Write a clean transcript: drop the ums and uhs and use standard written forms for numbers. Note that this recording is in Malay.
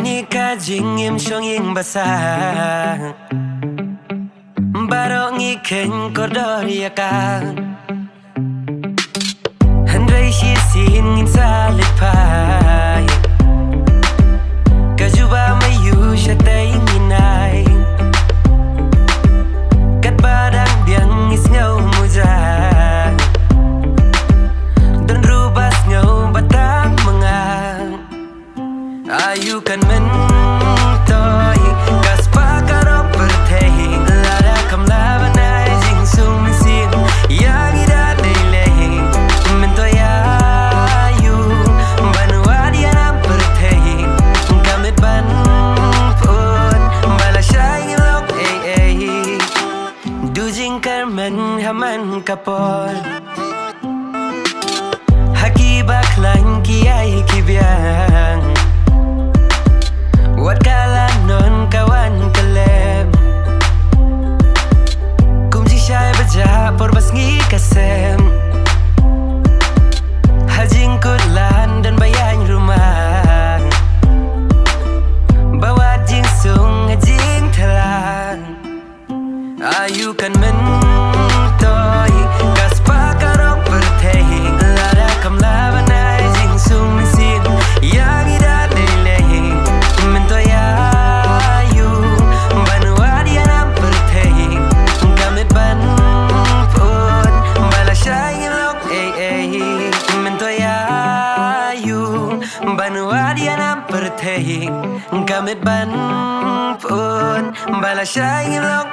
Nikah jingim shong ing basa Barok ngiken kodori akan Handrai shisin ngin salit pai Kajuba mayu shatay nginay Kat badang biang is ngau muzang Dan rubas ngau batang mengang Ayu kan mentoy Kaspa karok Pyrthei Lada kam laban ay jing sum sim Yang ida leilei Mentoy ayu Banua dia nam Pyrthei Kamit ban pun Bala syai lok Du jing karmen haman kapol Haki baklan kiai kibiang Wat kala non kawan kelem Kumji syai baja porbas ngi kasem Hajing kutlan dan bayang rumah Bawa jing sung hajing telang Ayu kan mentoy Kaspa karok Pyrthei Lada kam laban ay jing sung sin Yang ida leilei Mentoy ayu Banua dia nam Pyrthei Kamit ban pun Bala syai lok Mentoy ayu Banua dia nam Pyrthei Kamit ban pun Bala syai lok